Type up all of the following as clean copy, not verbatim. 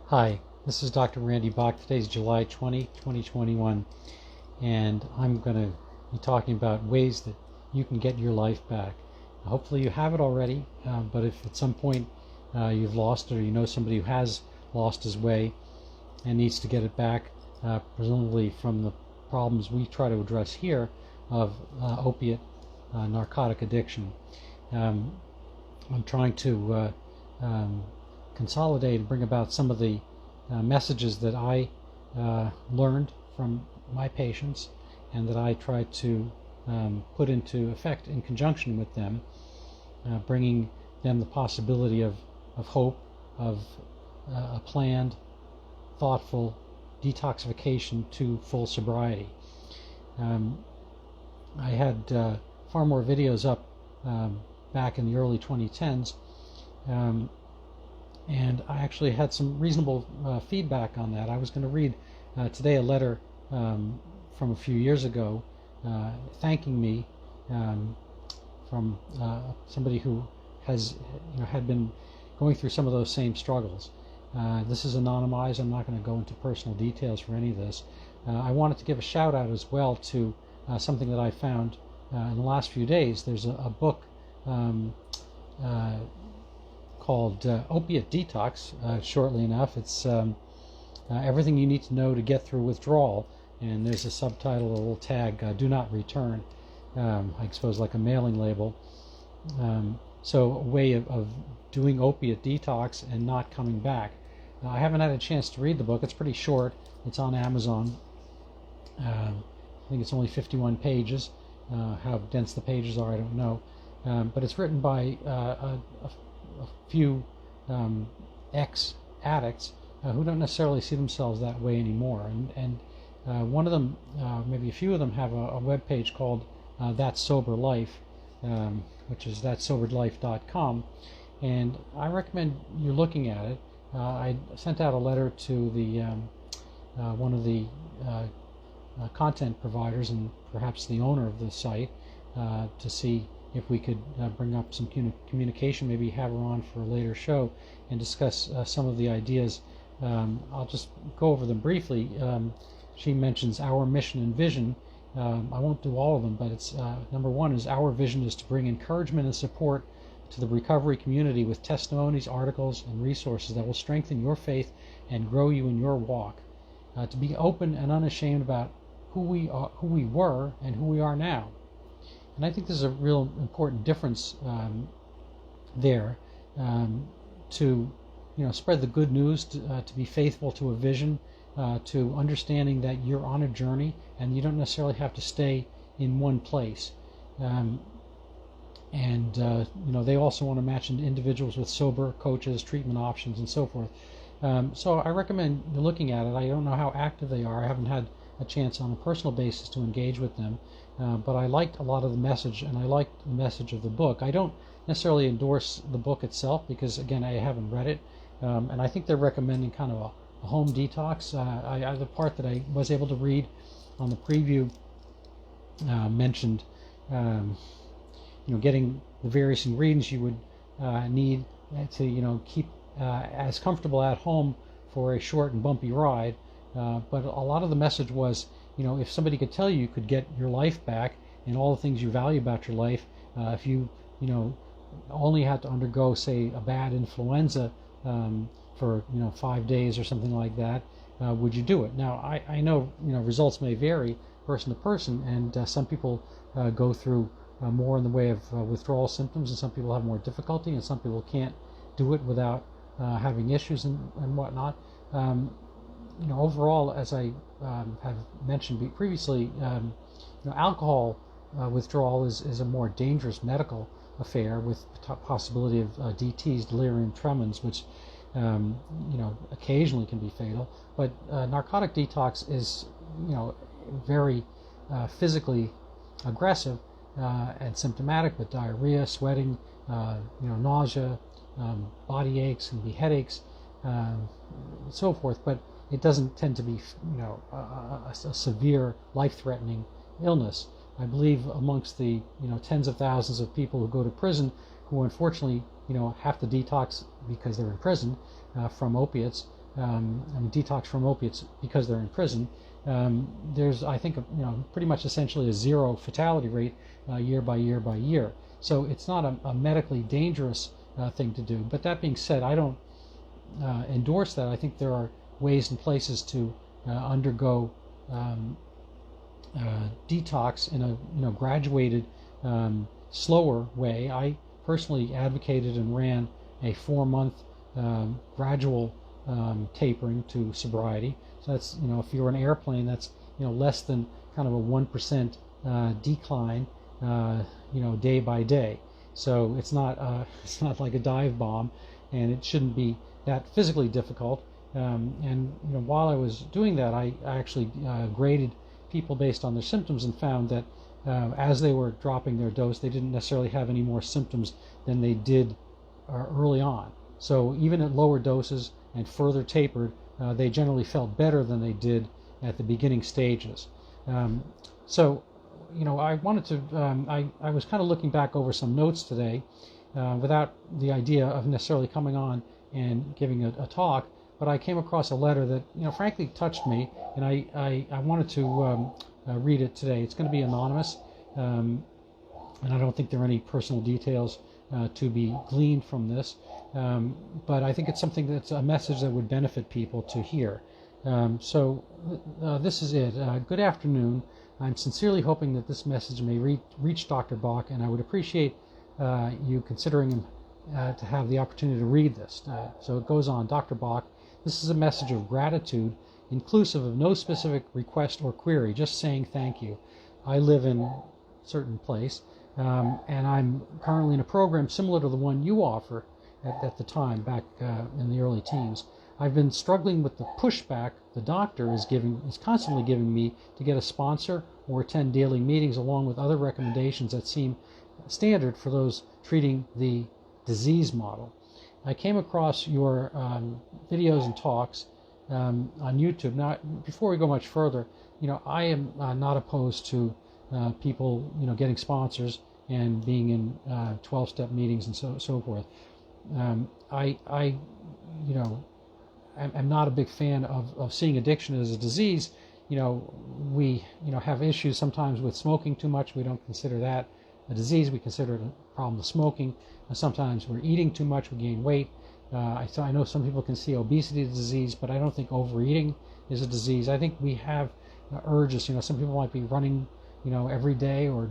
Hi, this is Dr. Randy Bach. Today's July 20, 2021, and I'm going to be talking about ways that you can get your life back. Hopefully you have it already, but if at some point you've lost it, or you know somebody who has lost his way and needs to get it back, presumably from the problems we try to address here of opiate narcotic addiction. I'm trying to consolidate and bring about some of the messages that I learned from my patients and that I try to put into effect in conjunction with them, bringing them the possibility of hope, of a planned, thoughtful detoxification to full sobriety. I had far more videos up back in the early 2010s, and I actually had some reasonable feedback on that. I was going to read today a letter from a few years ago thanking me from somebody who has had been going through some of those same struggles. This is anonymized. I'm not going to go into personal details for any of this. I wanted to give a shout out as well to something that I found in the last few days. There's a book called Opiate Detox, shortly enough. It's everything you need to know to get through withdrawal, and there's a subtitle, a little tag, do not return, I suppose like a mailing label. So a way of doing opiate detox and not coming back. I haven't had a chance to read the book. It's pretty short. It's on Amazon. I think it's only 51 pages. How dense the pages are, I don't know. But it's written by a few ex-addicts who don't necessarily see themselves that way anymore. And one of them, maybe a few of them, have a web page called That Sober Life, which is thatsoberedlife.com. And I recommend you looking at it. I sent out a letter to the one of the content providers and perhaps the owner of the site to see if we could bring up some communication, maybe have her on for a later show and discuss some of the ideas. I'll just go over them briefly. She mentions our mission and vision. I won't do all of them, but it's number one is our vision is to bring encouragement and support to the recovery community with testimonies, articles, and resources that will strengthen your faith and grow you in your walk. To be open and unashamed about who we were, and who we are now. And I think there's a real important difference there, to spread the good news, to be faithful to a vision, to understanding that you're on a journey and you don't necessarily have to stay in one place. They also want to match individuals with sober coaches, treatment options, and so forth. So I recommend looking at it. I don't know how active they are. I haven't had a chance on a personal basis to engage with them, but I liked a lot of the message, and I liked the message of the book. I don't necessarily endorse the book itself because, again, I haven't read it, and I think they're recommending kind of a home detox. The part that I was able to read on the preview mentioned getting the various ingredients you would need to keep as comfortable at home for a short and bumpy ride. But a lot of the message was, if somebody could tell you could get your life back and all the things you value about your life, if you only had to undergo, say, a bad influenza for 5 days or something like that, would you do it? Now I know results may vary person to person, and some people go through more in the way of withdrawal symptoms, and some people have more difficulty, and some people can't do it without having issues and whatnot. Overall, as I have mentioned previously, alcohol withdrawal is a more dangerous medical affair with possibility of DTs, delirium tremens, which occasionally can be fatal. But narcotic detox is very physically aggressive and symptomatic, with diarrhea, sweating, nausea, body aches, and headaches, and so forth. But it doesn't tend to be, a severe, life-threatening illness. I believe amongst the, tens of thousands of people who go to prison, who unfortunately, have to detox because they're in prison from opiates, detox from opiates because they're in prison, there's, I think, pretty much essentially a zero fatality rate year by year by year. So it's not a medically dangerous thing to do. But that being said, I don't endorse that. I think there are ways and places to undergo detox in a graduated, slower way. I personally advocated and ran a 4-month gradual tapering to sobriety. So that's, if you're an airplane, that's less than kind of a 1% decline, day by day. So it's not like a dive bomb, and it shouldn't be that physically difficult. And while I was doing that, I actually graded people based on their symptoms and found that as they were dropping their dose, they didn't necessarily have any more symptoms than they did early on. So even at lower doses and further tapered, they generally felt better than they did at the beginning stages. So I wanted to, I was kind of looking back over some notes today without the idea of necessarily coming on and giving a talk, but I came across a letter that, frankly touched me, and I wanted to read it today. It's going to be anonymous, and I don't think there are any personal details to be gleaned from this, but I think it's something that's a message that would benefit people to hear. So this is it. Good afternoon. I'm sincerely hoping that this message may reach Dr. Bach, and I would appreciate you considering him to have the opportunity to read this. So it goes on. Dr. Bach, this is a message of gratitude, inclusive of no specific request or query, just saying thank you. I live in a certain place, and I'm currently in a program similar to the one you offer at the time, back in the early teens. I've been struggling with the pushback the doctor is constantly giving me to get a sponsor or attend daily meetings, along with other recommendations that seem standard for those treating the disease model. I came across your videos and talks on YouTube. Now, before we go much further, I am not opposed to people, getting sponsors and being in 12-step meetings and so forth. I'm not a big fan of seeing addiction as a disease. We have issues sometimes with smoking too much. We don't consider that a disease. We consider it a problem of smoking. Sometimes we're eating too much. We gain weight. I know some people can see obesity as a disease, but I don't think overeating is a disease. I think we have urges. Some people might be running, every day, or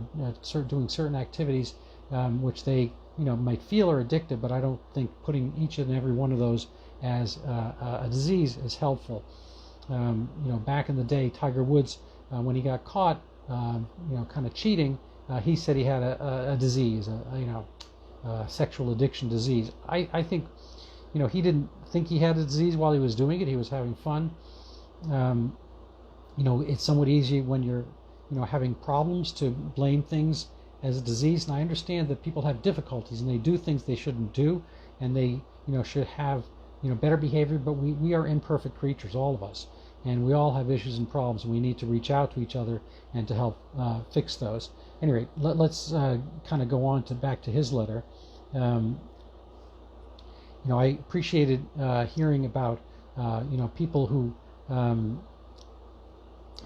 doing certain activities which they, might feel are addictive, but I don't think putting each and every one of those as a disease is helpful. Back in the day, Tiger Woods, when he got caught, kind of cheating, he said he had a disease, a sexual addiction disease. I think, he didn't think he had a disease while he was doing it. He was having fun. It's somewhat easy when you're, having problems to blame things as a disease. And I understand that people have difficulties and they do things they shouldn't do, and they, should have, better behavior. But we are imperfect creatures, all of us, and we all have issues and problems, and we need to reach out to each other and to help fix those. Anyway, let's kind of go on back to his letter. I appreciated hearing about people who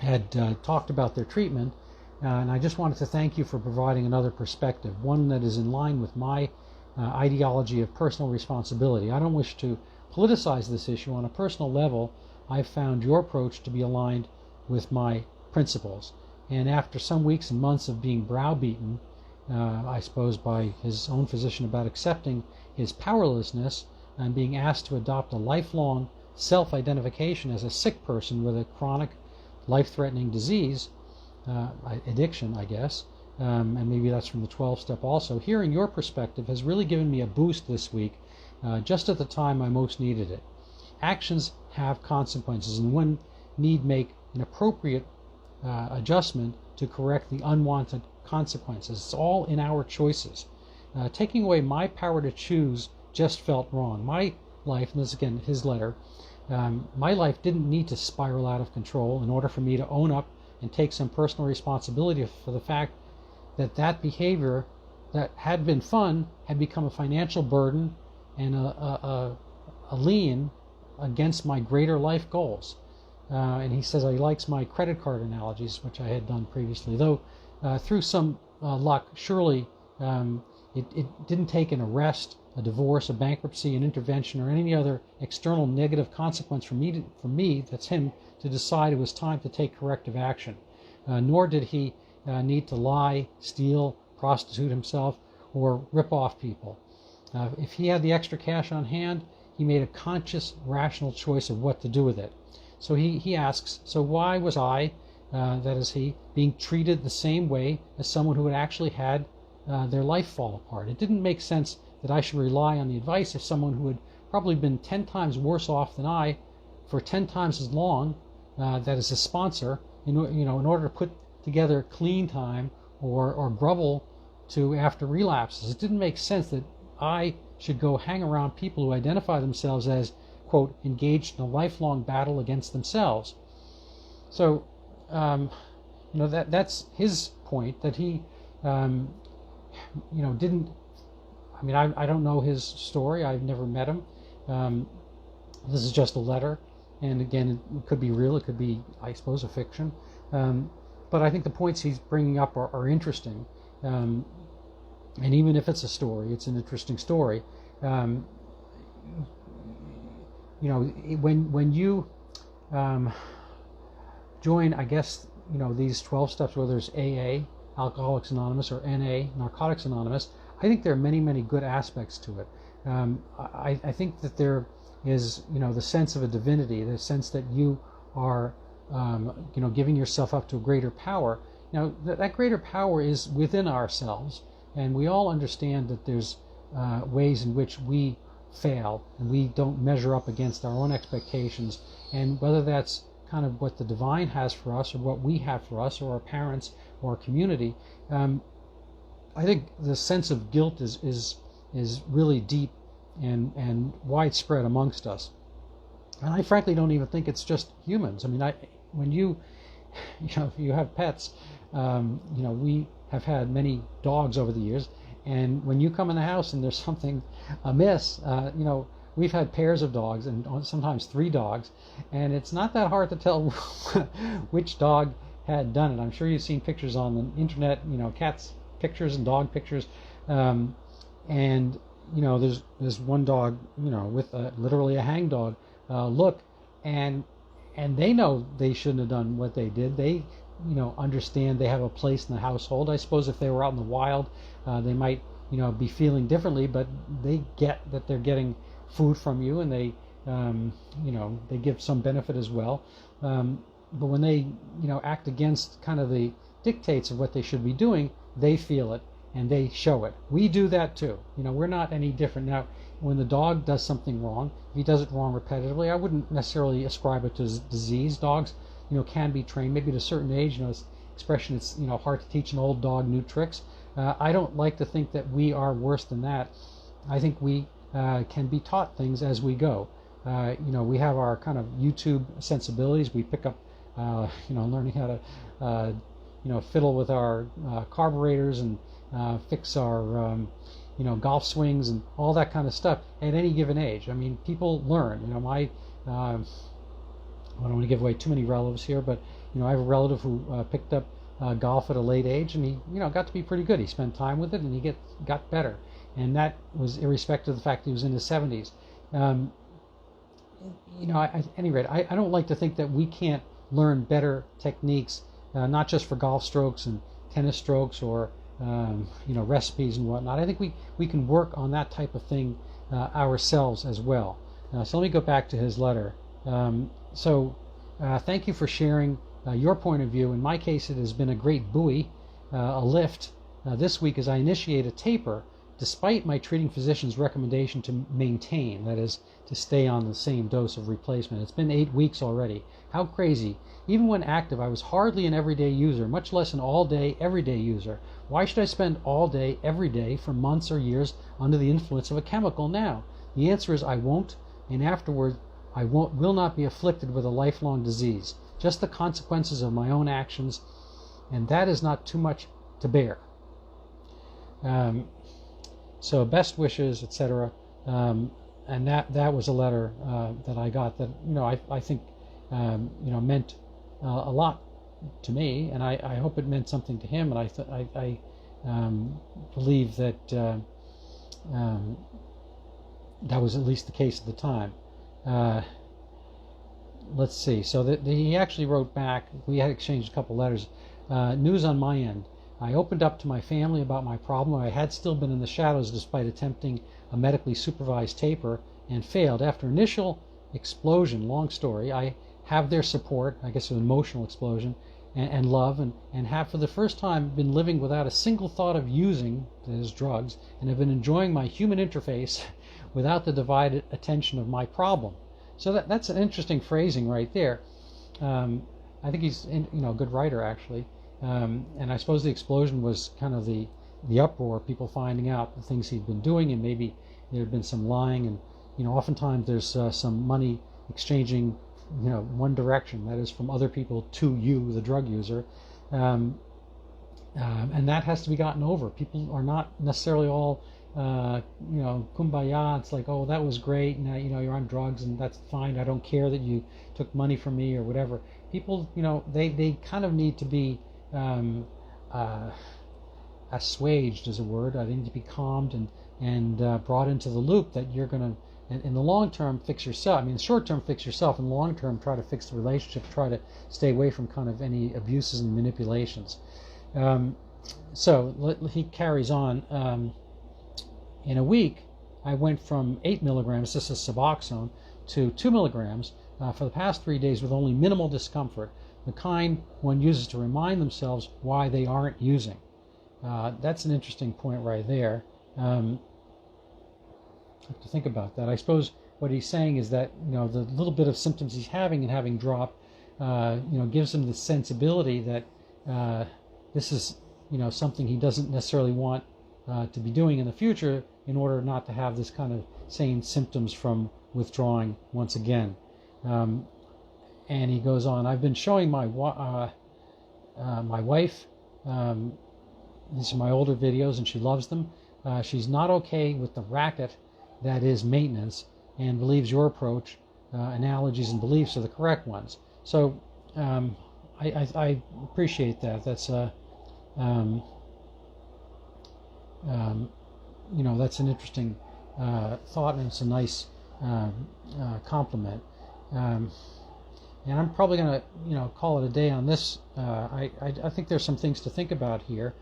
had talked about their treatment, and I just wanted to thank you for providing another perspective, one that is in line with my ideology of personal responsibility. I don't wish to politicize this issue. On a personal level, I've found your approach to be aligned with my principles. And after some weeks and months of being browbeaten, I suppose by his own physician, about accepting his powerlessness and being asked to adopt a lifelong self-identification as a sick person with a chronic, life-threatening disease, addiction, I guess, and maybe that's from the 12-step also, hearing your perspective has really given me a boost this week, just at the time I most needed it. Actions have consequences, and one need make an appropriate adjustment to correct the unwanted consequences. It's all in our choices. Taking away my power to choose just felt wrong. My life, and this is again his letter, my life didn't need to spiral out of control in order for me to own up and take some personal responsibility for the fact that that behavior that had been fun had become a financial burden and a lien against my greater life goals. And he says he likes my credit card analogies, which I had done previously. Though through some luck, surely it didn't take an arrest, a divorce, a bankruptcy, an intervention, or any other external negative consequence for me, that's him, to decide it was time to take corrective action. Nor did he need to lie, steal, prostitute himself, or rip off people. If he had the extra cash on hand, he made a conscious, rational choice of what to do with it. So he asks, so why was I, that is he, being treated the same way as someone who had actually had their life fall apart? It didn't make sense that I should rely on the advice of someone who had probably been 10 times worse off than I for 10 times as long, that is a sponsor, in order to put together clean time or grovel to after relapses. It didn't make sense that I should go hang around people who identify themselves as, quote, engaged in a lifelong battle against themselves. So, that's his point, that he, didn't, I don't know his story. I've never met him. This is just a letter. And again, it could be real. It could be, I suppose, a fiction. But I think the points he's bringing up are interesting. And even if it's a story, it's an interesting story. When you join, I guess, these 12 steps, whether it's AA, Alcoholics Anonymous, or NA, Narcotics Anonymous, I think there are many, many good aspects to it. I think that there is, the sense of a divinity, the sense that you are, giving yourself up to a greater power. Now, that greater power is within ourselves, and we all understand that there's ways in which we fail and we don't measure up against our own expectations, and whether that's kind of what the divine has for us or what we have for us or our parents or our community, I think the sense of guilt is really deep and widespread amongst us. And I frankly don't even think it's just humans. When you have pets, we have had many dogs over the years, and when you come in the house and there's something amiss, we've had pairs of dogs and sometimes 3 dogs, and it's not that hard to tell which dog had done it. I'm sure you've seen pictures on the internet, cats pictures and dog pictures, and there's one dog, with literally a hangdog look, and they know they shouldn't have done what they did. They understand they have a place in the household. I suppose if they were out in the wild, they might be feeling differently, but they get that they're getting food from you, and they they give some benefit as well. But when they act against kind of the dictates of what they should be doing, they feel it and they show it. We do that too. We're not any different. Now, when the dog does something wrong, if he does it wrong repetitively, I wouldn't necessarily ascribe it to disease. Dogs can be trained, maybe at a certain age. Expression, it's hard to teach an old dog new tricks. I don't like to think that we are worse than that. I think we can be taught things as we go. We have our kind of YouTube sensibilities. We pick up, learning how to, fiddle with our carburetors and fix our, golf swings and all that kind of stuff at any given age. People learn. I don't want to give away too many relatives here, but I have a relative who picked up golf at a late age, and he got to be pretty good. He spent time with it, and he got better, and that was irrespective of the fact he was in his 70s. At any rate, I don't like to think that we can't learn better techniques, not just for golf strokes and tennis strokes or recipes and whatnot. I think we can work on that type of thing ourselves as well. So let me go back to his letter. Thank you for sharing your point of view. In my case, it has been a great buoy, a lift this week as I initiate a taper, despite my treating physician's recommendation to maintain, that is, to stay on the same dose of replacement. It's been 8 weeks already. How crazy. Even when active, I was hardly an everyday user, much less an all-day, everyday user. Why should I spend all day, every day, for months or years under the influence of a chemical now? The answer is I won't, and afterward, I will not be afflicted with a lifelong disease, just the consequences of my own actions, and that is not too much to bear. So best wishes, etc. and that was a letter that I got that I think meant a lot to me, and I hope it meant something to him, and I believe that that was at least the case at the time. Let's see. So he actually wrote back. We had exchanged a couple letters. News on my end. I opened up to my family about my problem. I had still been in the shadows despite attempting a medically supervised taper and failed. After initial explosion, long story, I have their support, I guess an emotional explosion, and love, and have for the first time been living without a single thought of using those drugs, and have been enjoying my human interface without the divided attention of my problem. So that's an interesting phrasing right there. I think he's a good writer, actually. And I suppose the explosion was kind of the uproar, people finding out the things he'd been doing, and maybe there had been some lying, and oftentimes there's some money exchanging, one direction, that is from other people to you, the drug user, and that has to be gotten over. People are not necessarily all kumbaya. It's like, oh, that was great, now you're on drugs and that's fine, I don't care that you took money from me or whatever. People, they kind of need to be assuaged is a word. I need to be calmed and brought into the loop that you're going to, in the long term, fix yourself. I mean, the short term, fix yourself. In the long term, try to fix the relationship. Try to stay away from kind of any abuses and manipulations. So he carries on. In a week, I went from 8 milligrams, this is Suboxone, to 2 milligrams for the past 3 days with only minimal discomfort, the kind one uses to remind themselves why they aren't using. That's an interesting point right there. I have to think about that. I suppose what he's saying is that the little bit of symptoms he's having and having dropped, gives him the sensibility that this is something he doesn't necessarily want to be doing in the future in order not to have this kind of same symptoms from withdrawing once again. And he goes on, I've been showing my my wife, these are my older videos, and she loves them. She's not okay with the racket that is maintenance and believes your approach, analogies, and beliefs are the correct ones. So I appreciate that. That's that's an interesting thought, and it's a nice compliment. And I'm probably going to call it a day on this. I think there's some things to think about here.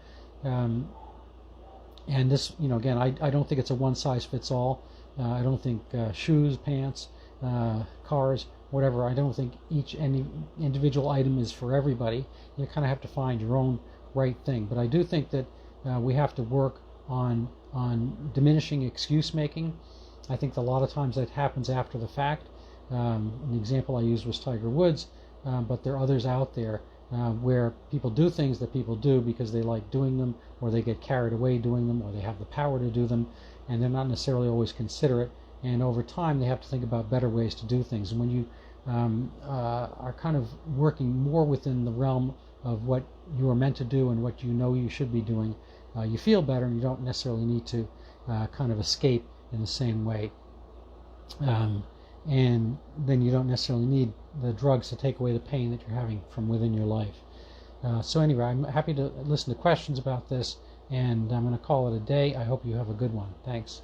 And this, again, I don't think it's a one-size-fits-all. I don't think shoes, pants, cars, whatever, I don't think any individual item is for everybody. You kind of have to find your own right thing. But I do think that we have to work on diminishing excuse making. I think a lot of times that happens after the fact. An example I used was Tiger Woods, but there are others out there where people do things that people do because they like doing them, or they get carried away doing them, or they have the power to do them, and they're not necessarily always considerate. And over time, they have to think about better ways to do things. And when you are kind of working more within the realm of what you are meant to do and what you should be doing, you feel better, and you don't necessarily need to kind of escape in the same way. And then you don't necessarily need the drugs to take away the pain that you're having from within your life. So anyway, I'm happy to listen to questions about this, and I'm going to call it a day. I hope you have a good one. Thanks.